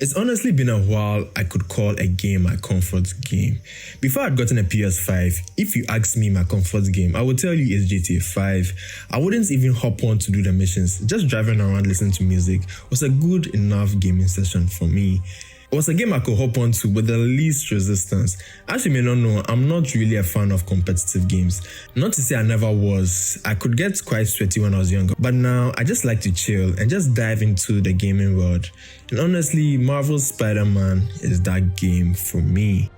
It's honestly been a while I could call a game my comfort game. Before I'd gotten a PS5, if you asked me my comfort game, I would tell you it's GTA 5. I wouldn't even hop on to do the missions. Just driving around listening to music was a good enough gaming session for me. It was a game I could hop on to with the least resistance. As you may not know, I'm not really a fan of competitive games. Not to say I never was. I could get quite sweaty when I was younger, but now I just like to chill and just dive into the gaming world. And honestly, Marvel's Spider-Man is that game for me.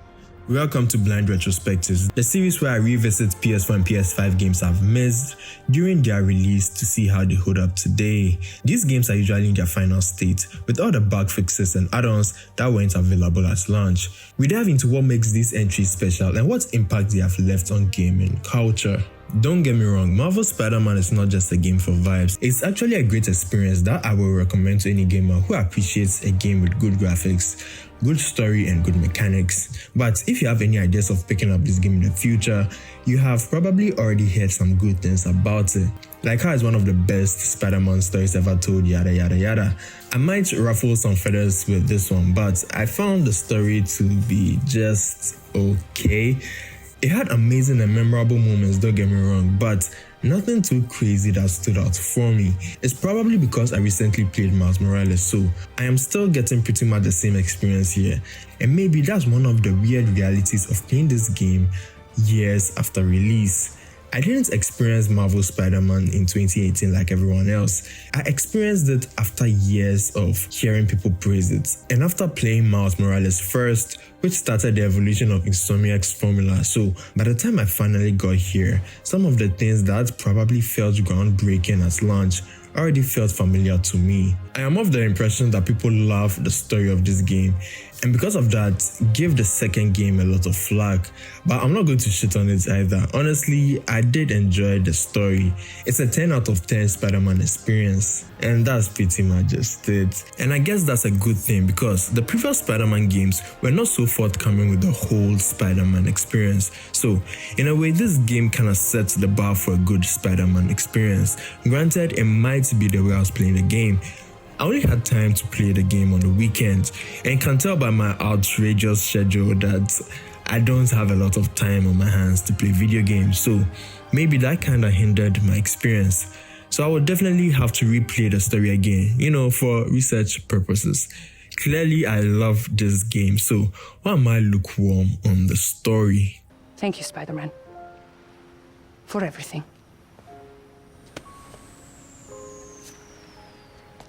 Welcome to Blind Retrospectives, the series where I revisit PS4 and PS5 games I've missed during their release to see how they hold up today. These games are usually in their final state, with all the bug fixes and add-ons that weren't available at launch. We dive into what makes these entries special and what impact they have left on gaming culture. Don't get me wrong, Marvel's Spider-Man is not just a game for vibes. It's actually a great experience that I will recommend to any gamer who appreciates a game with good graphics, good story and good mechanics. But if you have any ideas of picking up this game in the future, you have probably already heard some good things about it. Like how it's one of the best Spider-Man stories ever told, yada yada yada. I might ruffle some feathers with this one, but I found the story to be just okay. It had amazing and memorable moments, don't get me wrong, but nothing too crazy that stood out for me. It's probably because I recently played Miles Morales, so I am still getting pretty much the same experience here. And maybe that's one of the weird realities of playing this game years after release. I didn't experience Marvel Spider-Man in 2018 like everyone else. I experienced it after years of hearing people praise it, and after playing Miles Morales first, which started the evolution of Insomniac's formula. So by the time I finally got here, some of the things that probably felt groundbreaking at launch already felt familiar to me. I am of the impression that people love the story of this game, and because of that, give the second game a lot of flack, but I'm not going to shit on it either. Honestly, I did enjoy the story. It's a 10 out of 10 Spider-Man experience, and that's pretty much just it. And I guess that's a good thing because the previous Spider-Man games were not so forthcoming with the whole Spider-Man experience. So, in a way, this game kind of sets the bar for a good Spider-Man experience. Granted, it might be the way I was playing the game. I only had time to play the game on the weekends, and can tell by my outrageous schedule that I don't have a lot of time on my hands to play video games, so maybe that kind of hindered my experience. So I would definitely have to replay the story again, for research purposes. Clearly, I love this game, so why am I lukewarm on the story? Thank you, Spider-Man, for everything.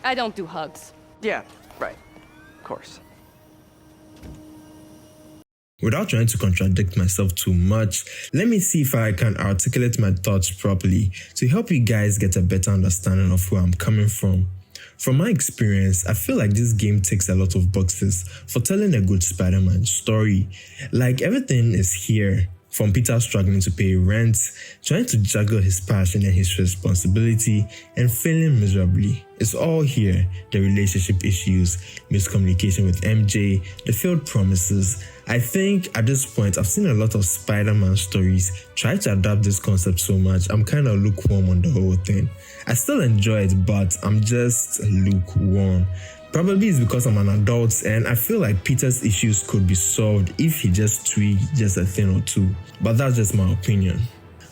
I don't do hugs. Yeah, right. Of course. Without trying to contradict myself too much, let me see if I can articulate my thoughts properly to help you guys get a better understanding of where I'm coming from. From my experience, I feel like this game ticks a lot of boxes for telling a good Spider-Man story. Like, everything is here. From Peter struggling to pay rent, trying to juggle his passion and his responsibility, and failing miserably. It's all here. The relationship issues, miscommunication with MJ, the failed promises. I think at this point, I've seen a lot of Spider-Man stories try to adapt this concept so much, I'm kind of lukewarm on the whole thing. I still enjoy it, but I'm just lukewarm. Probably it's because I'm an adult and I feel like Peter's issues could be solved if he just tweaked just a thing or two, but that's just my opinion.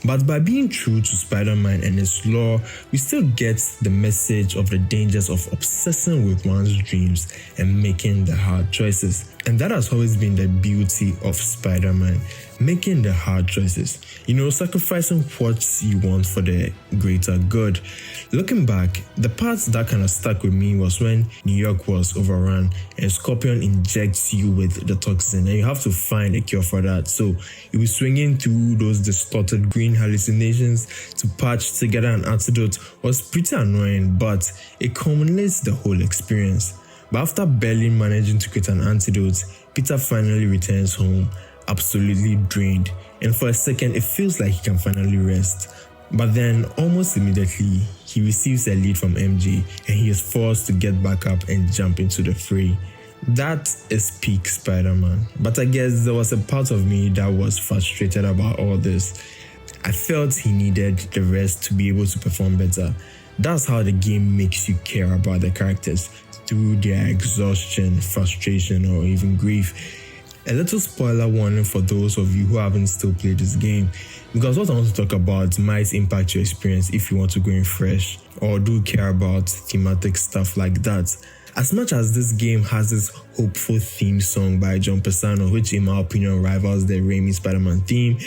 But by being true to Spider-Man and his lore, we still get the message of the dangers of obsessing with one's dreams and making the hard choices. And that has always been the beauty of Spider-Man, making the hard choices. Sacrificing what you want for the greater good. Looking back, the part that kind of stuck with me was when New York was overrun and Scorpion injects you with the toxin and you have to find a cure for that. So you'll be swinging through those distorted green hallucinations to patch together an antidote was pretty annoying, but it culminates the whole experience. But after barely managing to create an antidote, Peter finally returns home, absolutely drained, and for a second it feels like he can finally rest. But then, almost immediately, he receives a lead from MJ and he is forced to get back up and jump into the fray. That is peak Spider-Man. But I guess there was a part of me that was frustrated about all this. I felt he needed the rest to be able to perform better. That's how the game makes you care about the characters through their exhaustion, frustration, or even grief. A little spoiler warning for those of you who haven't still played this game, because what I want to talk about might impact your experience if you want to go in fresh or do care about thematic stuff like that. As much as this game has this hopeful theme song by John Pisano, which in my opinion rivals the Raimi Spider-Man theme,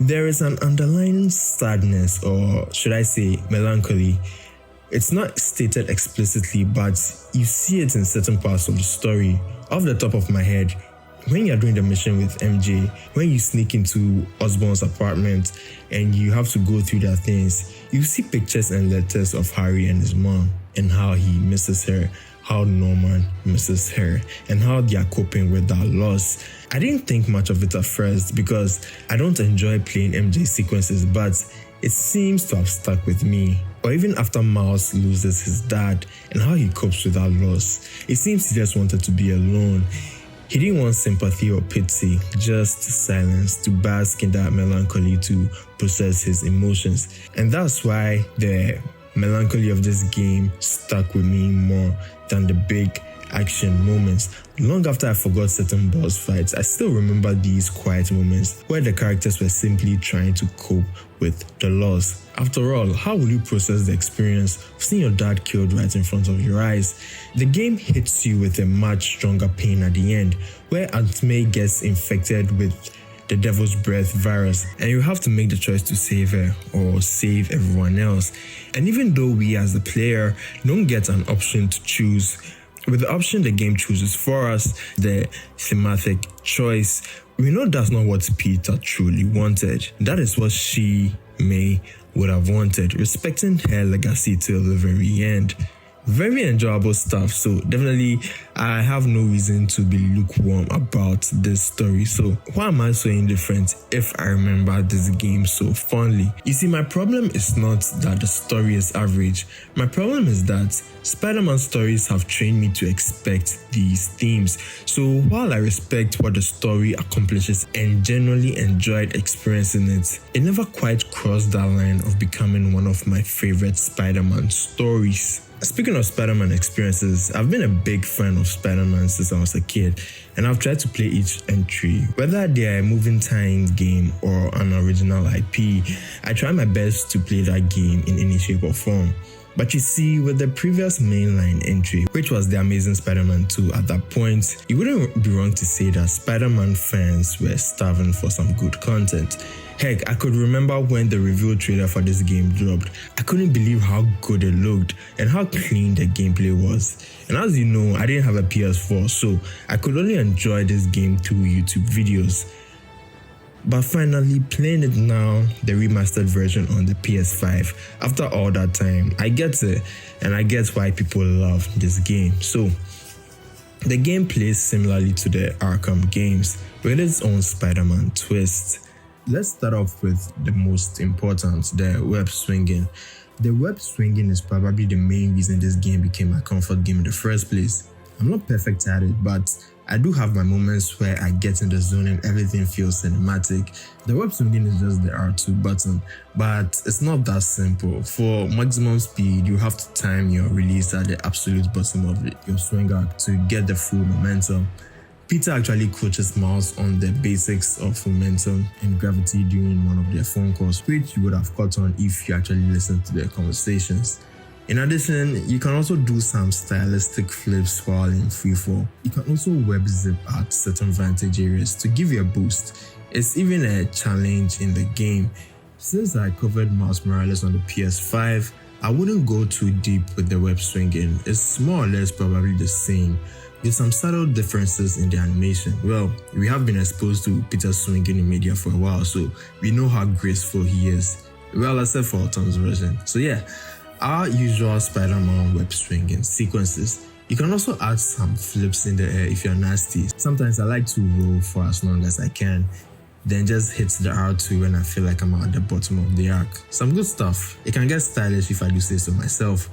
there is an underlying sadness, or should I say melancholy. It's not stated explicitly, but you see it in certain parts of the story. Off the top of my head, when you're doing the mission with MJ, when you sneak into Osborn's apartment and you have to go through their things, you see pictures and letters of Harry and his mom and how he misses her, how Norman misses her, and how they are coping with that loss. I didn't think much of it at first because I don't enjoy playing MJ sequences, but it seems to have stuck with me. Or even after Miles loses his dad and how he copes with that loss, it seems he just wanted to be alone. He didn't want sympathy or pity, just silence to bask in that melancholy to process his emotions. And that's why the melancholy of this game stuck with me more than the big action moments. Long after I forgot certain boss fights, I still remember these quiet moments where the characters were simply trying to cope with the loss. After all, how will you process the experience of seeing your dad killed right in front of your eyes? The game hits you with a much stronger pain at the end, where Aunt May gets infected with the devil's breath virus, and you have to make the choice to save her or save everyone else. And even though we as the player don't get an option to choose, with the option the game chooses for us, the thematic choice, we know that's not what Peter truly wanted. That is what May would have wanted, respecting her legacy till the very end. Very enjoyable stuff, so definitely I have no reason to be lukewarm about this story. So why am I so indifferent if I remember this game so fondly? You see, my problem is not that the story is average. My problem is that Spider-Man stories have trained me to expect these themes. So while I respect what the story accomplishes and genuinely enjoyed experiencing it, it never quite crossed that line of becoming one of my favorite Spider-Man stories. Speaking of Spider-Man experiences, I've been a big fan of Spider-Man since I was a kid, and I've tried to play each entry. Whether they're a moving time game or an original IP, I try my best to play that game in any shape or form. But you see, with the previous mainline entry, which was The Amazing Spider-Man 2 at that point, you wouldn't be wrong to say that Spider-Man fans were starving for some good content. Heck, I could remember when the reveal trailer for this game dropped. I couldn't believe how good it looked and how clean the gameplay was. And as you know, I didn't have a PS4, so I could only enjoy this game through YouTube videos. But finally, playing it now, the remastered version on the PS5, after all that time, I get it, and I get why people love this game. So, the game plays similarly to the Arkham games, with its own Spider-Man twist. Let's start off with the most important, the web swinging. The web swinging is probably the main reason this game became my comfort game in the first place. I'm not perfect at it, but I do have my moments where I get in the zone and everything feels cinematic. The web swinging is just the R2 button, but it's not that simple. For maximum speed, you have to time your release at the absolute bottom of your swing arc to get the full momentum. Peter actually coaches Miles on the basics of momentum and gravity during one of their phone calls, which you would have caught on if you actually listened to their conversations. In addition, you can also do some stylistic flips while in freefall. You can also web zip at certain vantage areas to give you a boost. It's even a challenge in the game. Since I covered Miles Morales on the PS5, I wouldn't go too deep with the web swinging. It's more or less probably the same. There's some subtle differences in the animation. Well, we have been exposed to Peter swinging in media for a while, so we know how graceful he is. Well, except for Tom's version. So yeah, our usual Spider-Man web swinging sequences. You can also add some flips in the air if you're nasty. Sometimes I like to roll for as long as I can, then just hit the R2 when I feel like I'm at the bottom of the arc. Some good stuff. It can get stylish if I do say so myself.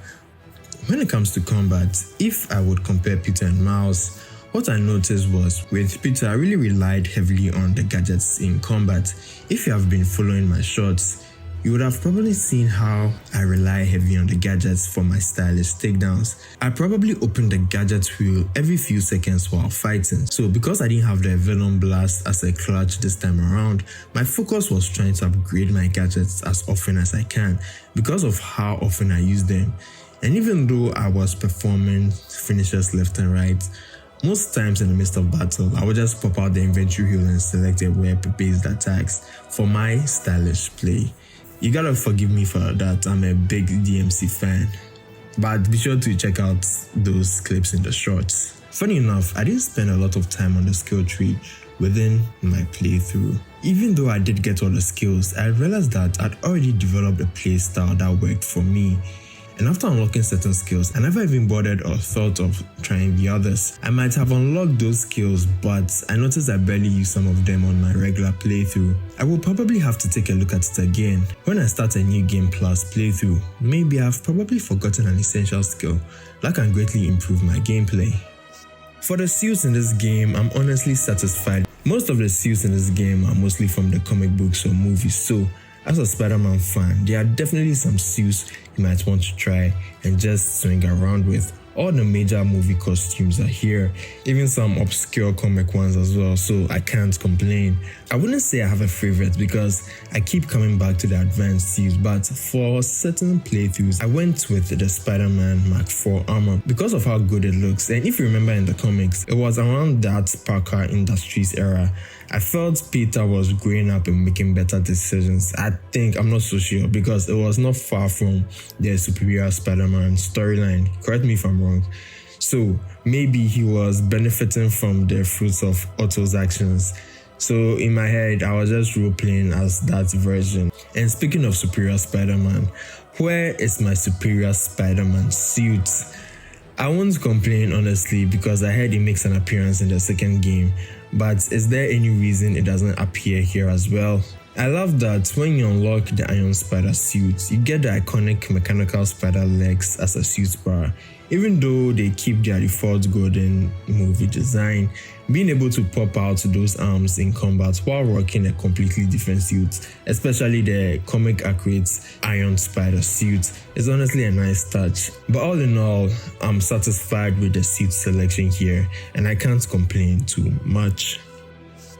When it comes to combat, if I would compare Peter and Miles, what I noticed was with Peter, I really relied heavily on the gadgets in combat. If you have been following my shorts, you would have probably seen how I rely heavy on the gadgets for my stylish takedowns. I probably opened the gadget wheel every few seconds while fighting. So because I didn't have the Venom Blast as a clutch this time around, my focus was trying to upgrade my gadgets as often as I can because of how often I use them. And even though I was performing finishes left and right, most times in the midst of battle, I would just pop out the inventory wheel and select a web-based attacks for my stylish play. You gotta forgive me for that, I'm a big DMC fan. But be sure to check out those clips in the shorts. Funny enough, I didn't spend a lot of time on the skill tree within my playthrough. Even though I did get all the skills, I realized that I'd already developed a playstyle that worked for me. And after unlocking certain skills, I never even bothered or thought of trying the others. I might have unlocked those skills, but I noticed I barely use some of them on my regular playthrough. I will probably have to take a look at it again when I start a new game plus playthrough. Maybe I've probably forgotten an essential skill that can greatly improve my gameplay. For the suits in this game, I'm honestly satisfied. Most of the suits in this game are mostly from the comic books or movies, so as a Spider-Man fan, there are definitely some suits you might want to try and just swing around with. All the major movie costumes are here, even some obscure comic ones as well, so I can't complain. I wouldn't say I have a favorite because I keep coming back to the advanced suits, but for certain playthroughs, I went with the Spider-Man Mark IV armor because of how good it looks. And if you remember in the comics, it was around that Parker Industries era. I felt Peter was growing up and making better decisions. I'm not so sure, because it was not far from the Superior Spider-Man storyline. Correct me if I'm wrong. So maybe he was benefiting from the fruits of Otto's actions. So in my head, I was just role-playing as that version. And speaking of Superior Spider-Man, where is my Superior Spider-Man suit? I won't complain honestly, because I heard it makes an appearance in the second game, but is there any reason it doesn't appear here as well? I love that when you unlock the Iron Spider suit, you get the iconic mechanical spider legs as a suit bar. Even though they keep their default golden movie design, being able to pop out those arms in combat while rocking a completely different suit, especially the comic accurate Iron Spider suit, is honestly a nice touch. But all in all, I'm satisfied with the suit selection here, and I can't complain too much.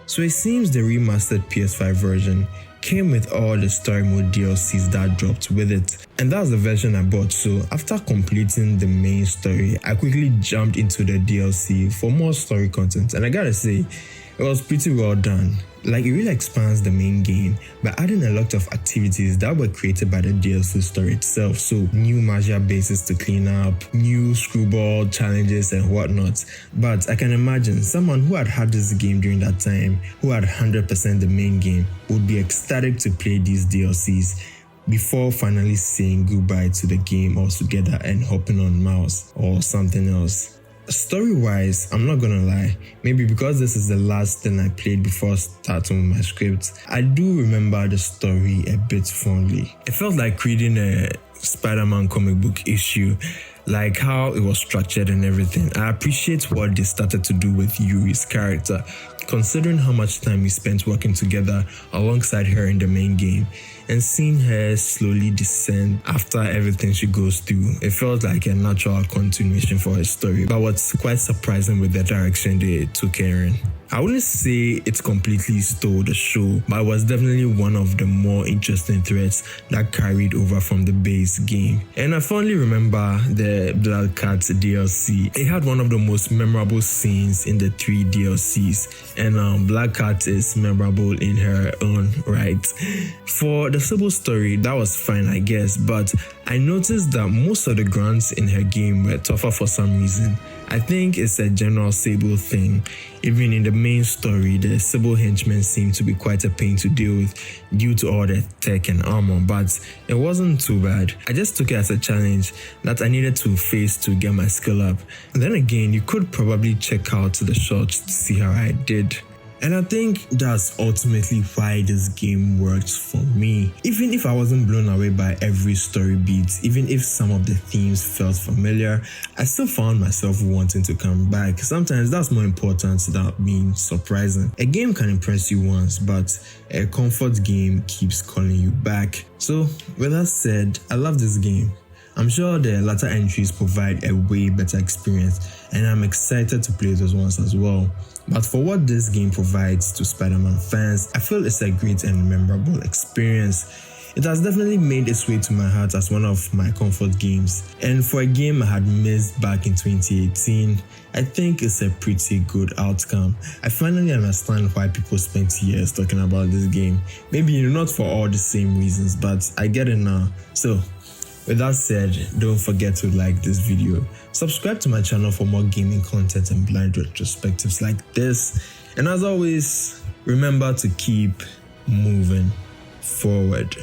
So it seems the remastered PS5 version came with all the story mode DLCs that dropped with it, and that's the version I bought. So after completing the main story, I quickly jumped into the DLC for more story content, and I gotta say, it was pretty well done. Like, it really expands the main game by adding a lot of activities that were created by the DLC story itself. So new Magia bases to clean up, new screwball challenges and whatnot. But I can imagine someone who had this game during that time, who had 100% the main game, would be ecstatic to play these DLCs before finally saying goodbye to the game altogether and hopping on mouse or something else. Story-wise, I'm not gonna lie, maybe because this is the last thing I played before starting with my script, I do remember the story a bit fondly. It felt like reading a Spider-Man comic book issue, like how it was structured and everything. I appreciate what they started to do with Yuri's character, considering how much time we spent working together alongside her in the main game, and seeing her slowly descend after everything she goes through. It felt like a natural continuation for her story, but what's quite surprising with the direction they took her in. I wouldn't say it completely stole the show, but it was definitely one of the more interesting threads that carried over from the base game. And I fondly remember the Black Cat DLC. It had one of the most memorable scenes in the 3 DLCs, and Black Cat is memorable in her own right. For the Sybil story, that was fine, I guess, but I noticed that most of the grunts in her game were tougher for some reason. I think it's a general Sybil thing. Even in the main story, the Sybil henchmen seem to be quite a pain to deal with due to all the tech and armor, but it wasn't too bad. I just took it as a challenge that I needed to face to get my skill up. And then again, you could probably check out the shorts to see how I did. And I think that's ultimately why this game works for me. Even if I wasn't blown away by every story beat, even if some of the themes felt familiar, I still found myself wanting to come back. Sometimes that's more important than being surprising. A game can impress you once, but a comfort game keeps calling you back. So with that said, I love this game. I'm sure the latter entries provide a way better experience, and I'm excited to play those ones as well. But for what this game provides to Spider-Man fans, I feel it's a great and memorable experience. It has definitely made its way to my heart as one of my comfort games. And for a game I had missed back in 2018, I think it's a pretty good outcome. I finally understand why people spent years talking about this game. Maybe not for all the same reasons, but I get it now. So, with that said, don't forget to like this video, subscribe to my channel for more gaming content and blind retrospectives like this, and as always, remember to keep moving forward.